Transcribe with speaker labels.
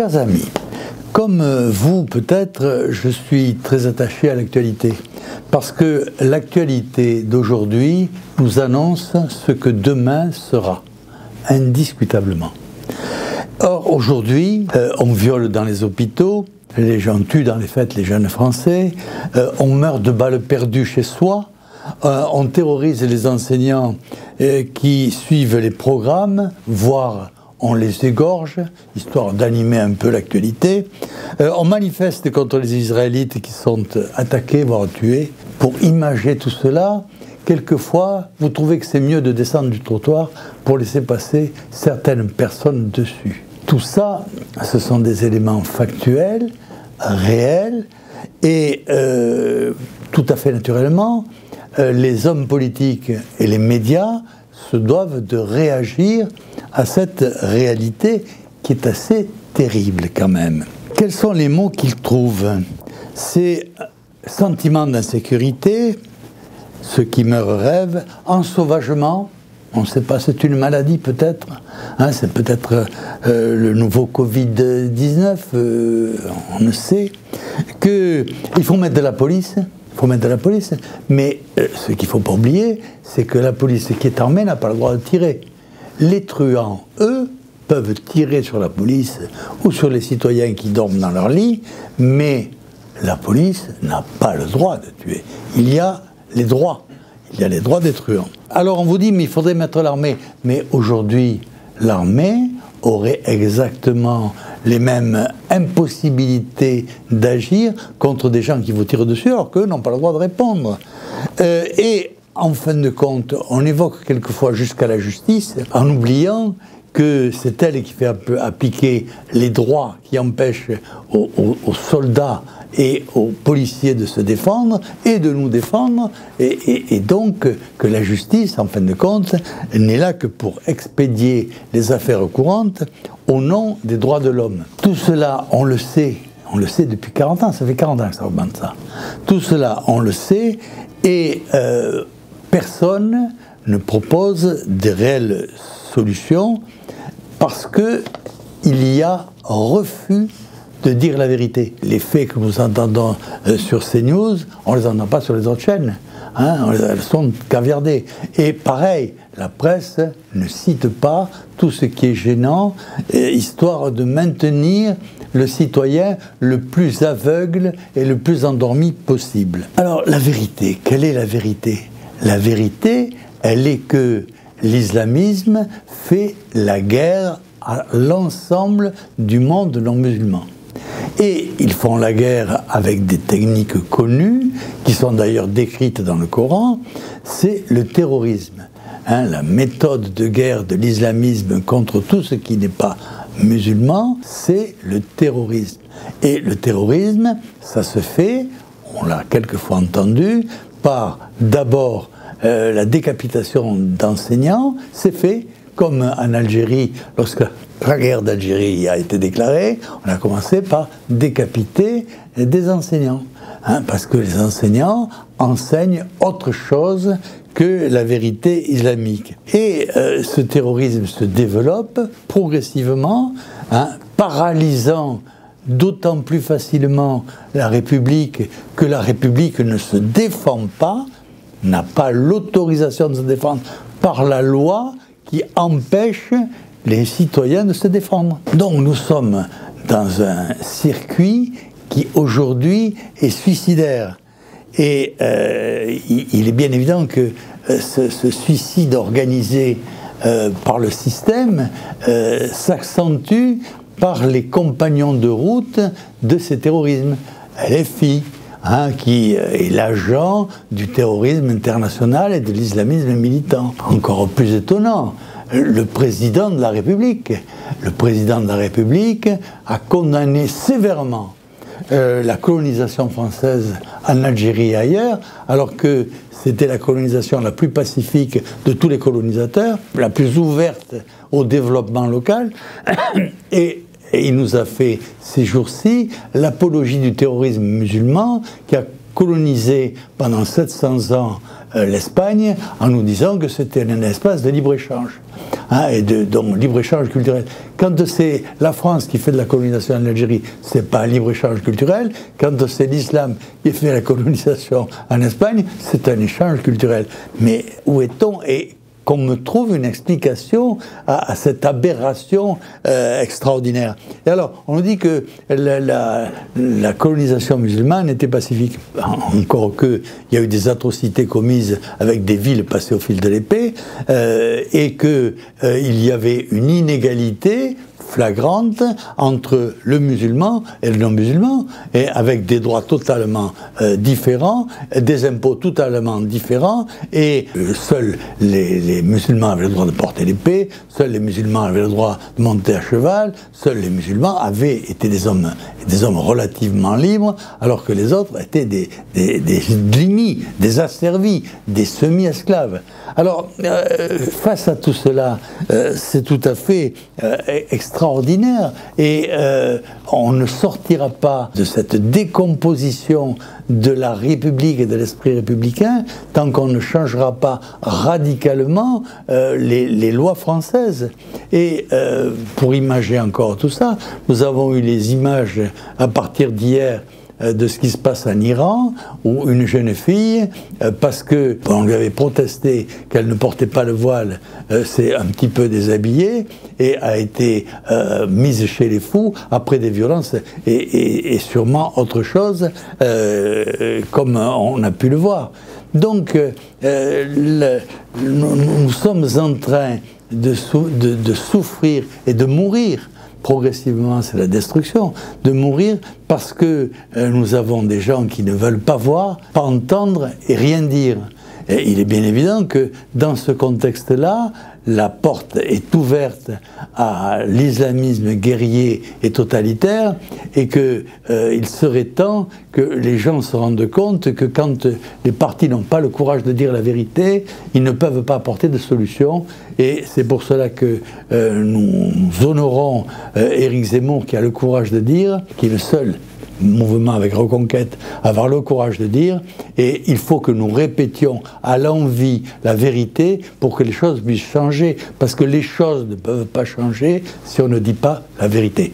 Speaker 1: Chers amis, comme vous peut-être, je suis très attaché à l'actualité, parce que l'actualité d'aujourd'hui nous annonce ce que demain sera, indiscutablement. Or, aujourd'hui, on viole dans les hôpitaux, les gens tuent dans les fêtes les jeunes Français, on meurt de balles perdues chez soi, on terrorise les enseignants qui suivent les programmes, voire on les égorge, histoire d'animer un peu l'actualité. On manifeste contre les Israélites qui sont attaqués, voire tués. Pour imager tout cela, quelquefois, vous trouvez que c'est mieux de descendre du trottoir pour laisser passer certaines personnes dessus. Tout ça, ce sont des éléments factuels, réels, et tout à fait naturellement, les hommes politiques et les médias se doivent de réagir à cette réalité qui est assez terrible quand même. Quels sont les mots qu'ils trouvent? C'est sentiment d'insécurité, ceux qui meurent rêvent, ensauvagement, on ne sait pas, c'est une maladie peut-être, hein, c'est peut-être le nouveau Covid-19, on ne sait, qu'il faut mettre de la police. Mais ce qu'il ne faut pas oublier, c'est que la police qui est armée n'a pas le droit de tirer. Les truands, eux, peuvent tirer sur la police ou sur les citoyens qui dorment dans leur lit, mais la police n'a pas le droit de tuer. Il y a les droits des truands. Alors on vous dit, mais il faudrait mettre l'armée. Mais aujourd'hui, l'armée aurait exactement les mêmes impossibilités d'agir contre des gens qui vous tirent dessus, alors qu'eux n'ont pas le droit de répondre. Et en fin de compte, on évoque quelquefois jusqu'à la justice, en oubliant que c'est elle qui fait appliquer les droits qui empêchent aux soldats et aux policiers de se défendre et de nous défendre, et donc que la justice, en fin de compte, n'est là que pour expédier les affaires courantes au nom des droits de l'homme. Tout cela, on le sait depuis 40 ans, ça fait 40 ans que ça augmente ça. Tout cela, on le sait, et personne ne propose des réelles solutions parce qu'il y a refus de dire la vérité. Les faits que nous entendons sur CNews, on ne les entend pas sur les autres chaînes. Hein, elles sont caviardées. Et pareil, la presse ne cite pas tout ce qui est gênant, histoire de maintenir le citoyen le plus aveugle et le plus endormi possible. Alors la vérité, quelle est la vérité? La vérité, elle est que l'islamisme fait la guerre à l'ensemble du monde non musulman. Et ils font la guerre avec des techniques connues, qui sont d'ailleurs décrites dans le Coran, c'est le terrorisme. Hein, la méthode de guerre de l'islamisme contre tout ce qui n'est pas musulman, c'est le terrorisme. Et le terrorisme, ça se fait, on l'a quelquefois entendu, par d'abord la décapitation d'enseignants, c'est fait comme en Algérie, lorsque la guerre d'Algérie a été déclarée, on a commencé par décapiter des enseignants. Hein, parce que les enseignants enseignent autre chose que la vérité islamique. Et ce terrorisme se développe progressivement, hein, paralysant d'autant plus facilement la République que la République ne se défend pas, n'a pas l'autorisation de se défendre par la loi qui empêche les citoyens de se défendre. Donc nous sommes dans un circuit qui aujourd'hui est suicidaire. Et il est bien évident que ce suicide organisé par le système s'accentue par les compagnons de route de ces terrorismes. LFI, hein, qui est l'agent du terrorisme international et de l'islamisme militant. Encore plus étonnant, le président de la République a condamné sévèrement la colonisation française en Algérie et ailleurs, alors que c'était la colonisation la plus pacifique de tous les colonisateurs, la plus ouverte au développement local, et il nous a fait ces jours-ci l'apologie du terrorisme musulman qui a colonisé pendant 700 ans l'Espagne en nous disant que c'était un espace de libre-échange. Donc libre-échange culturel. Quand c'est la France qui fait de la colonisation en Algérie, c'est pas un libre-échange culturel. Quand c'est l'islam qui fait la colonisation en Espagne, c'est un échange culturel. Mais où est-on? Et qu'on me trouve une explication à cette aberration extraordinaire. Et alors, on nous dit que la colonisation musulmane était pacifique. Encore qu'il y a eu des atrocités commises avec des villes passées au fil de l'épée, et qu'il y avait une inégalité flagrante entre le musulman et le non-musulman, et avec des droits totalement différents, des impôts totalement différents, et seuls les musulmans avaient le droit de porter l'épée, seuls les musulmans avaient le droit de monter à cheval, seuls les musulmans avaient été des hommes relativement libres, alors que les autres étaient des dhimmis, des asservis, des semi-esclaves. Alors, face à tout cela, c'est tout à fait extraordinaire, et on ne sortira pas de cette décomposition de la République et de l'esprit républicain tant qu'on ne changera pas radicalement les lois françaises. Et pour imager encore tout ça, nous avons eu les images à partir d'hier de ce qui se passe en Iran, où une jeune fille, parce qu'on lui avait protesté qu'elle ne portait pas le voile, s'est un petit peu déshabillée et a été mise chez les fous après des violences et sûrement autre chose, comme on a pu le voir. Donc, nous sommes en train de souffrir et de mourir. Progressivement, c'est la destruction, de mourir parce que nous avons des gens qui ne veulent pas voir, pas entendre et rien dire. Et il est bien évident que dans ce contexte-là, la porte est ouverte à l'islamisme guerrier et totalitaire, et qu'il serait temps que les gens se rendent compte que quand les partis n'ont pas le courage de dire la vérité, ils ne peuvent pas apporter de solution. Et c'est pour cela que nous honorons Éric Zemmour, qui a le courage de dire, qui est le seul mouvement avec Reconquête, avoir le courage de dire, et il faut que nous répétions à l'envi la vérité pour que les choses puissent changer, parce que les choses ne peuvent pas changer si on ne dit pas la vérité.